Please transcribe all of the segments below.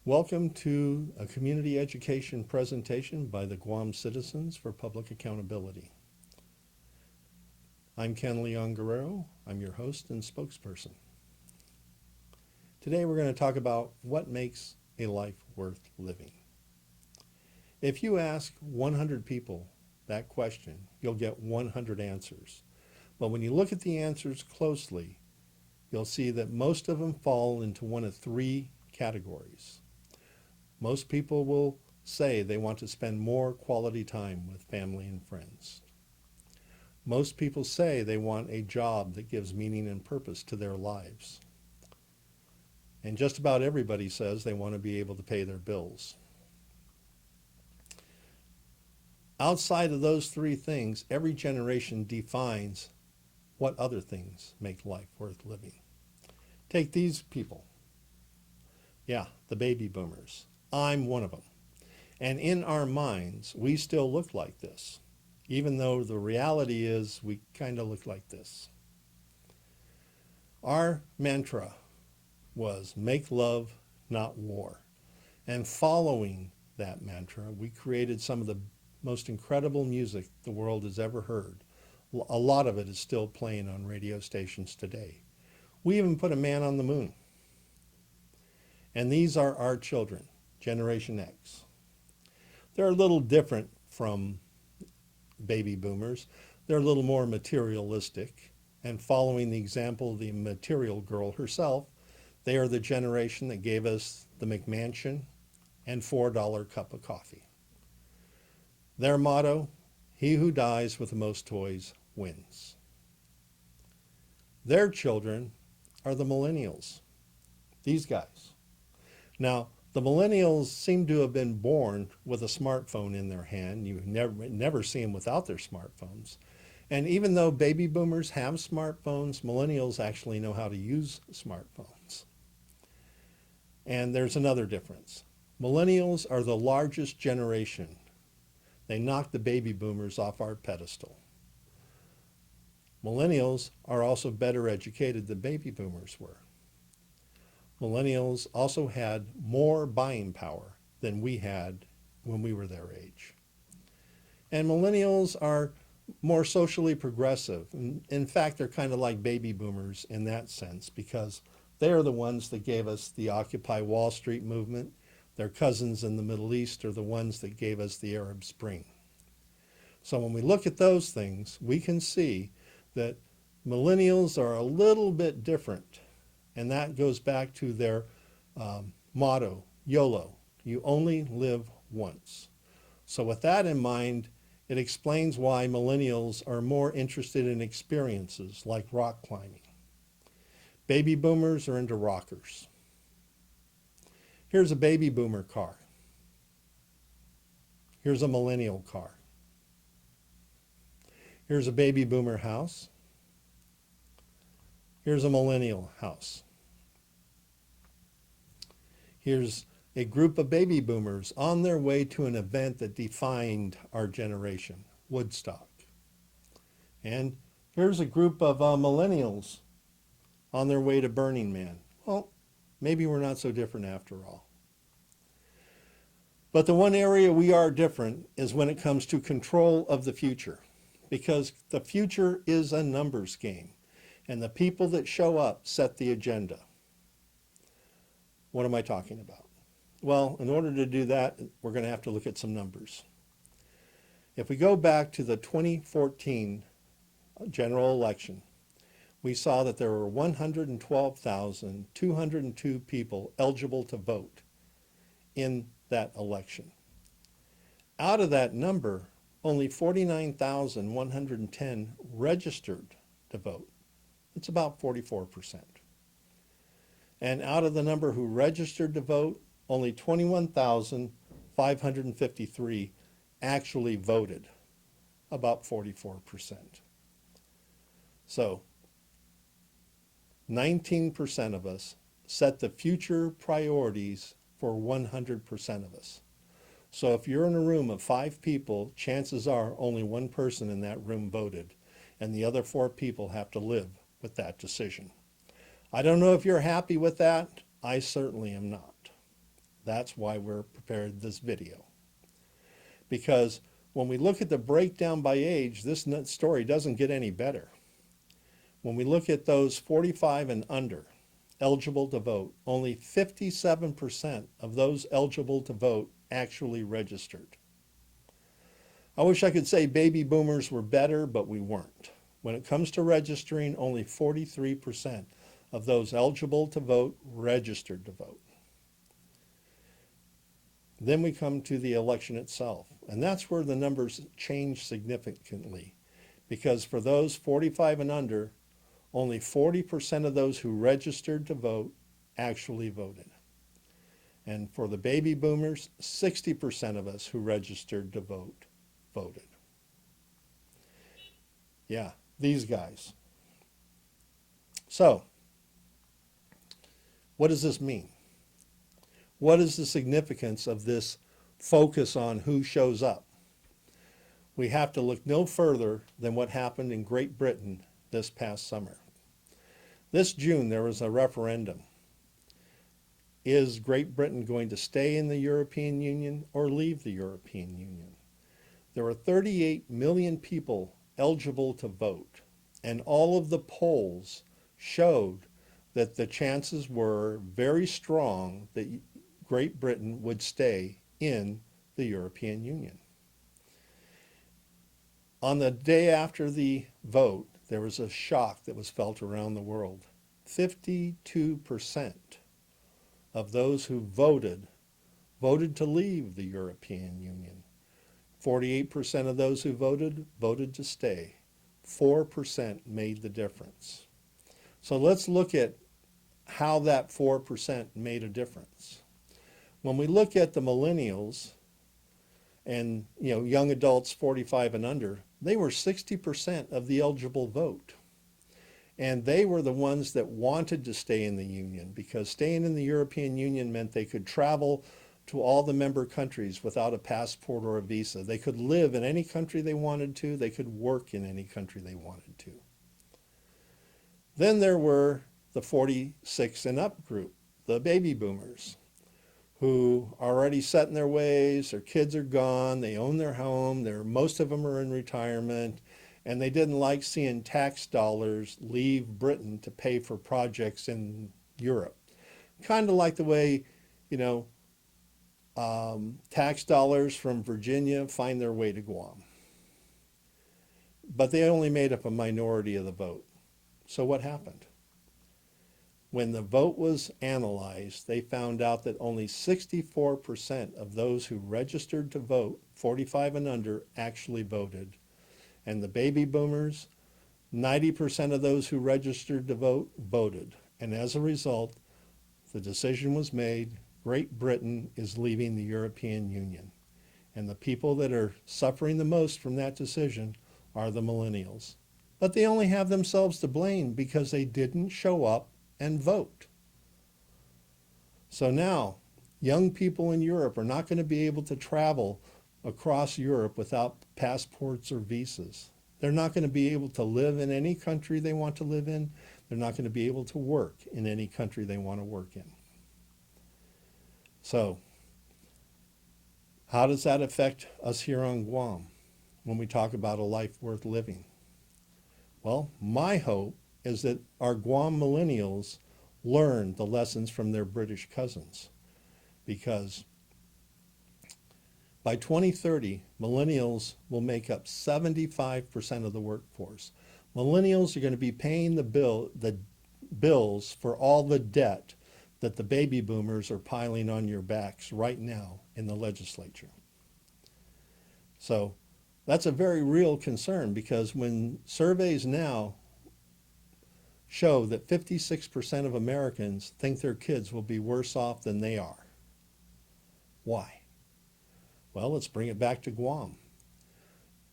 Welcome to a community education presentation by the Guam Citizens for Public Accountability. I'm Ken Leon Guerrero. I'm your host and spokesperson. Today we're going to talk about what makes a life worth living. If you ask 100 people that question, you'll get 100 answers. But when you look at the answers closely, you'll see that most of them fall into one of three categories. Most people will say they want to spend more quality time with family and friends. Most people say they want a job that gives meaning and purpose to their lives. And just about everybody says they want to be able to pay their bills. Outside of those three things, every generation defines what other things make life worth living. Take these people. Yeah, the baby boomers. I'm one of them. And in our minds, we still look like this, even though the reality is we kind of look like this. Our mantra was make love, not war. And following that mantra, we created some of the most incredible music the world has ever heard. A lot of it is still playing on radio stations today. We even put a man on the moon. And these are our children, Generation X. They're a little different from baby boomers. They're a little more materialistic. And following the example of the material girl herself, they are the generation that gave us the McMansion and $4 cup of coffee. Their motto, he who dies with the most toys wins. Their children are the millennials, these guys. Now, the millennials seem to have been born with a smartphone in their hand. You never see them without their smartphones. And even though baby boomers have smartphones, millennials actually know how to use smartphones. And there's another difference. Millennials are the largest generation. They knocked the baby boomers off our pedestal. Millennials are also better educated than baby boomers were. Millennials also had more buying power than we had when we were their age. And millennials are more socially progressive. In fact, they're kind of like baby boomers in that sense because they are the ones that gave us the Occupy Wall Street movement. Their cousins in the Middle East are the ones that gave us the Arab Spring. So when we look at those things, we can see that millennials are a little bit different. And that goes back to their motto, YOLO, you only live once. So with that in mind, it explains why millennials are more interested in experiences like rock climbing. Baby boomers are into rockers. Here's a baby boomer car. Here's a millennial car. Here's a baby boomer house. Here's a millennial house. Here's a group of baby boomers on their way to an event that defined our generation, Woodstock. And here's a group of millennials on their way to Burning Man. Well, maybe we're not so different after all. But the one area we are different is when it comes to control of the future, because the future is a numbers game. And the people that show up set the agenda. What am I talking about? Well, in order to do that, we're going to have to look at some numbers. If we go back to the 2014 general election, we saw that there were 112,202 people eligible to vote in that election. Out of that number, only 49,110 registered to vote. It's about 44%. And out of the number who registered to vote, only 21,553 actually voted, about 44%. So 19% of us set the future priorities for 100% of us. So if you're in a room of 5 people, chances are only one person in that room voted, and the other 4 people have to live with that decision. I don't know if you're happy with that. I certainly am not. That's why we're prepared this video. Because when we look at the breakdown by age, this story doesn't get any better. When we look at those 45 and under eligible to vote, only 57% of those eligible to vote actually registered. I wish I could say baby boomers were better, but we weren't. When it comes to registering, only 43% of those eligible to vote registered to vote. Then we come to the election itself, and that's where the numbers change significantly, because for those 45 and under, only 40% of those who registered to vote actually voted. And for the baby boomers, 60% of us who registered to vote voted. Yeah, these guys. So, what does this mean? What is the significance of this focus on who shows up? We have to look no further than what happened in Great Britain this past summer. This June, there was a referendum. Is Great Britain going to stay in the European Union or leave the European Union? There were 38 million people eligible to vote, and all of the polls showed that the chances were very strong that Great Britain would stay in the European Union. On the day after the vote, there was a shock that was felt around the world. 52% of those who voted to leave the European Union. 48% of those who voted to stay. 4% made the difference. So let's look at how that 4% made a difference. When we look at the millennials and young adults 45 and under, they were 60% of the eligible vote. And they were the ones that wanted to stay in the Union, because staying in the European Union meant they could travel to all the member countries without a passport or a visa. They could live in any country they wanted to. They could work in any country they wanted to. Then there were the 46 and up group, the baby boomers, who are already set in their ways. Their kids are gone. They own their home. Most of them are in retirement. And they didn't like seeing tax dollars leave Britain to pay for projects in Europe. Kind of like the way, tax dollars from Virginia find their way to Guam. But they only made up a minority of the vote. So what happened? When the vote was analyzed, they found out that only 64% of those who registered to vote, 45 and under, actually voted. And the baby boomers, 90% of those who registered to vote voted. And as a result, the decision was made: Great Britain is leaving the European Union. And the people that are suffering the most from that decision are the millennials. But they only have themselves to blame because they didn't show up and vote. So now, young people in Europe are not going to be able to travel across Europe without passports or visas. They're not going to be able to live in any country they want to live in. They're not going to be able to work in any country they want to work in. So, how does that affect us here on Guam when we talk about a life worth living? Well, my hope is that our Guam millennials learn the lessons from their British cousins, because by 2030, millennials will make up 75% of the workforce. Millennials are going to be paying the bills for all the debt that the baby boomers are piling on your backs right now in the legislature. So that's a very real concern, because when surveys now show that 56% of Americans think their kids will be worse off than they are. Why? Well, let's bring it back to Guam.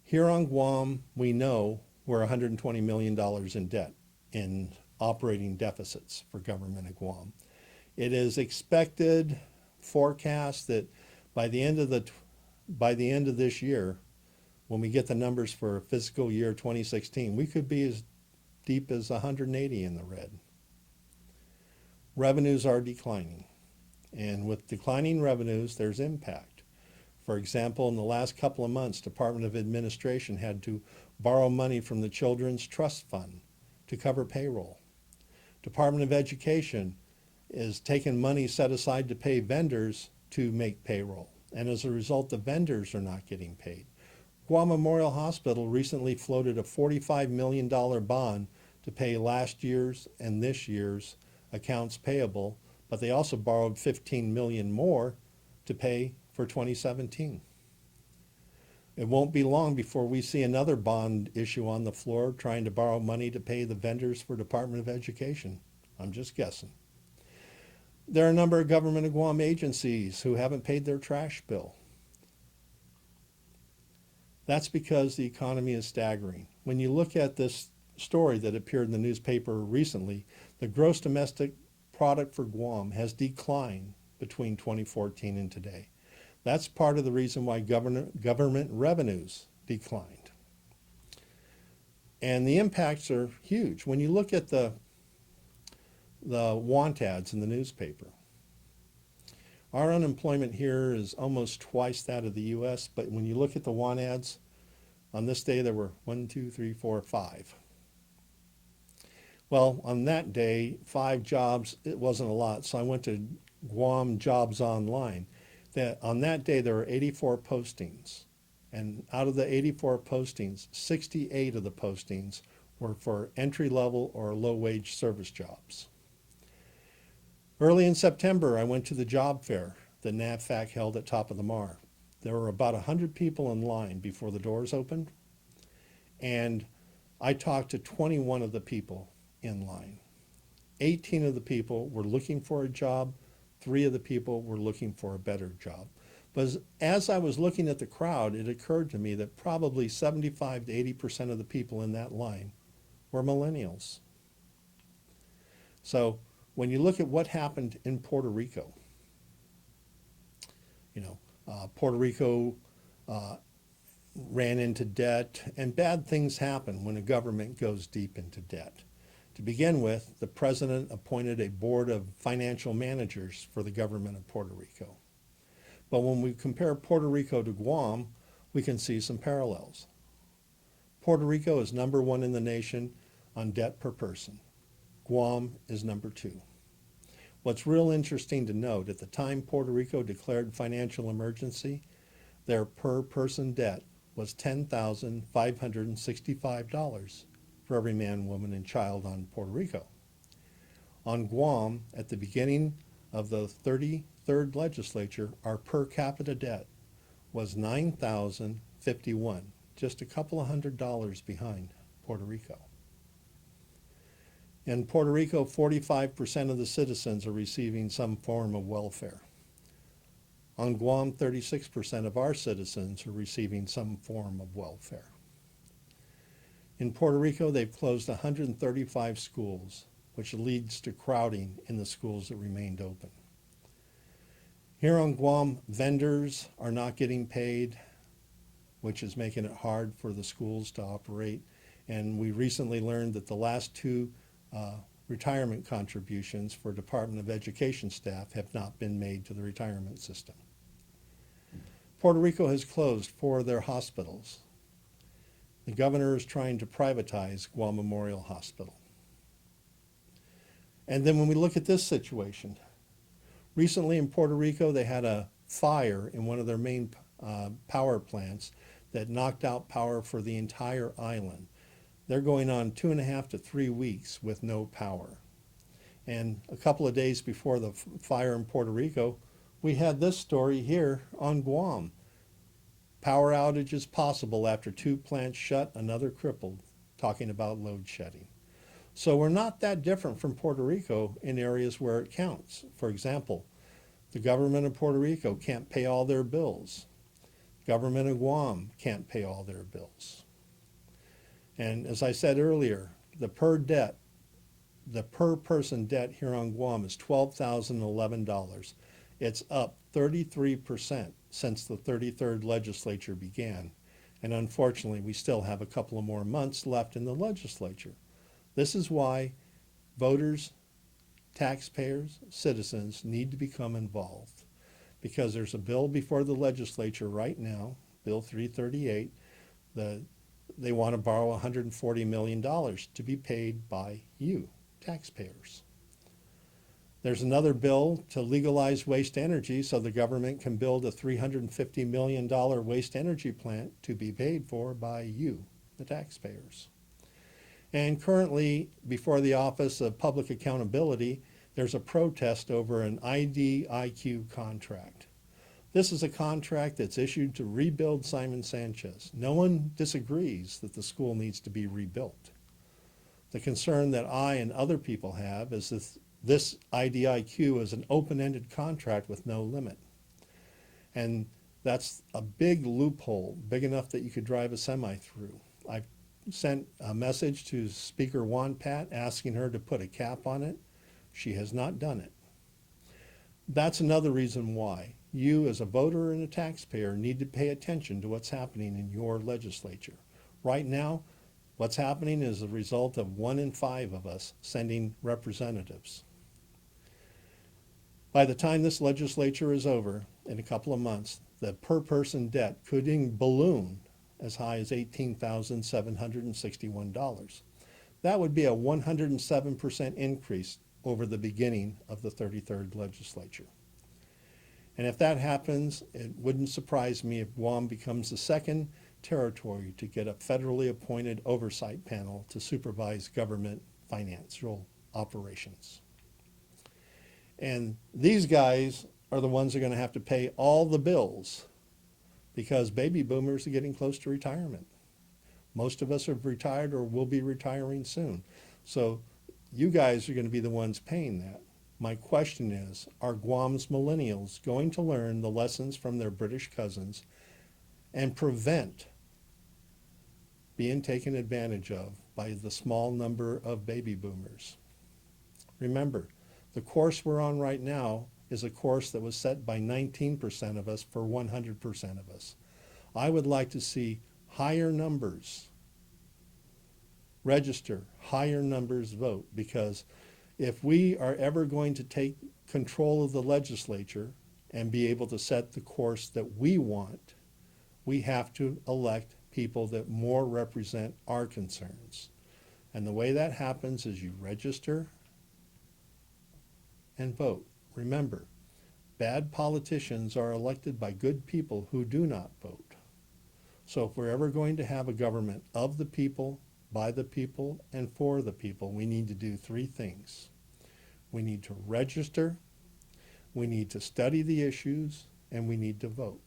Here on Guam, we know we're $120 million in debt, in operating deficits for government of Guam. It is expected, forecast, that by the end of this year, when we get the numbers for fiscal year 2016, we could be as deep as 180 in the red. Revenues are declining. And with declining revenues, there's impact. For example, in the last couple of months, Department of Administration had to borrow money from the Children's Trust Fund to cover payroll. Department of Education is taking money set aside to pay vendors to make payroll. And as a result, the vendors are not getting paid. Guam Memorial Hospital recently floated a $45 million bond to pay last year's and this year's accounts payable, but they also borrowed $15 million more to pay for 2017. It won't be long before we see another bond issue on the floor trying to borrow money to pay the vendors for Department of Education. I'm just guessing. There are a number of government of Guam agencies who haven't paid their trash bill. That's because the economy is staggering. When you look at this story that appeared in the newspaper recently, the gross domestic product for Guam has declined between 2014 and today. That's part of the reason why government revenues declined. And the impacts are huge. When you look at the want ads in the newspaper, our unemployment here is almost twice that of the U.S., but when you look at the want ads, on this day there were 1, 2, 3, 4, 5. Well, on that day, 5 jobs, it wasn't a lot, so I went to Guam Jobs Online. On that day, there were 84 postings, and out of the 84 postings, 68 of the postings were for entry-level or low-wage service jobs. Early in September, I went to the job fair that NAVFAC held at Top of the Mar. There were about 100 people in line before the doors opened, and I talked to 21 of the people in line. 18 of the people were looking for a job. 3 of the people were looking for a better job. But as I was looking at the crowd, it occurred to me that probably 75 to 80% of the people in that line were millennials. So when you look at what happened in Puerto Rico, Puerto Rico ran into debt, and bad things happen when a government goes deep into debt. To begin with, the president appointed a board of financial managers for the government of Puerto Rico. But when we compare Puerto Rico to Guam, we can see some parallels. Puerto Rico is number 1 in the nation on debt per person. Guam is number 2. What's real interesting to note, at the time Puerto Rico declared financial emergency, their per person debt was $10,565 for every man, woman, and child on Puerto Rico. On Guam, at the beginning of the 33rd legislature, our per capita debt was $9,051, just a couple of $100 behind Puerto Rico. In Puerto Rico, 45% of the citizens are receiving some form of welfare. On Guam, 36% of our citizens are receiving some form of welfare. In Puerto Rico, they've closed 135 schools, which leads to crowding in the schools that remained open. Here on Guam, vendors are not getting paid, which is making it hard for the schools to operate. And we recently learned that the last 2 retirement contributions for Department of Education staff have not been made to the retirement system. Puerto Rico has closed 4 of their hospitals. The governor is trying to privatize Guam Memorial Hospital. And then when we look at this situation, recently in Puerto Rico, they had a fire in one of their main power plants that knocked out power for the entire island. They're going on 2.5 to 3 weeks with no power. And a couple of days before the fire in Puerto Rico, we had this story here on Guam. Power outages possible after 2 plants shut, another crippled, talking about load shedding. So we're not that different from Puerto Rico in areas where it counts. For example, the government of Puerto Rico can't pay all their bills. Government of Guam can't pay all their bills. And as I said earlier, the per person debt here on Guam is $12,011. It's up 33% since the 33rd legislature began. And unfortunately, we still have a couple of more months left in the legislature. This is why voters taxpayers, citizens need to become involved because there's a bill before the legislature right now, Bill 338, that they want to borrow $140 million to be paid by you, taxpayers. There's another bill to legalize waste energy so the government can build a $350 million waste energy plant to be paid for by you, the taxpayers. And currently, before the Office of Public Accountability, there's a protest over an IDIQ contract. This is a contract that's issued to rebuild Simon Sanchez. No one disagrees that the school needs to be rebuilt. The concern that I and other people have is that this IDIQ is an open-ended contract with no limit. And that's a big loophole, big enough that you could drive a semi through. I've sent a message to Speaker Wonpat asking her to put a cap on it. She has not done it. That's another reason why you as a voter and a taxpayer need to pay attention to what's happening in your legislature. Right now, what's happening is the result of 1 in 5 of us sending representatives. By the time this legislature is over, in a couple of months, the per person debt could balloon as high as $18,761. That would be a 107% increase over the beginning of the 33rd legislature. And if that happens, it wouldn't surprise me if Guam becomes the second territory to get a federally appointed oversight panel to supervise government financial operations. And these guys are the ones that are going to have to pay all the bills because baby boomers are getting close to retirement. Most of us have retired or will be retiring soon. So you guys are going to be the ones paying that. My question is, are Guam's millennials going to learn the lessons from their British cousins and prevent being taken advantage of by the small number of baby boomers? Remember, the course we're on right now is a course that was set by 19% of us for 100% of us. I would like to see higher numbers register, higher numbers vote, because if we are ever going to take control of the legislature and be able to set the course that we want, we have to elect people that more represent our concerns. And the way that happens is you register and vote. Remember, bad politicians are elected by good people who do not vote. So if we're ever going to have a government of the people, by the people, and for the people, we need to do 3 things. We need to register, we need to study the issues, and we need to vote.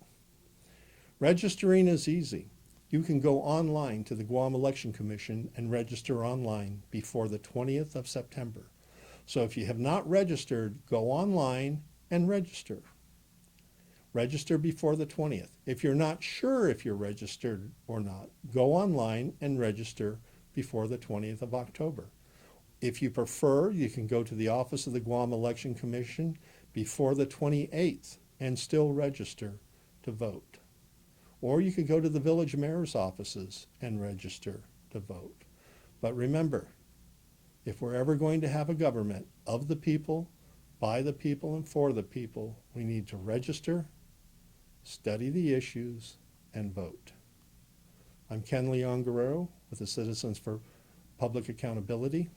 Registering is easy. You can go online to the Guam Election Commission and register online before the 20th of September. So if you have not registered, go online and register. Register before the 20th. If you're not sure if you're registered or not, go online and register before the 20th of October. If you prefer, you can go to the office of the Guam Election Commission before the 28th and still register to vote. Or you could go to the village mayor's offices and register to vote. But remember, if we're ever going to have a government of the people, by the people, and for the people, we need to register, study the issues, and vote. I'm Ken Leon Guerrero with the Citizens for Public Accountability.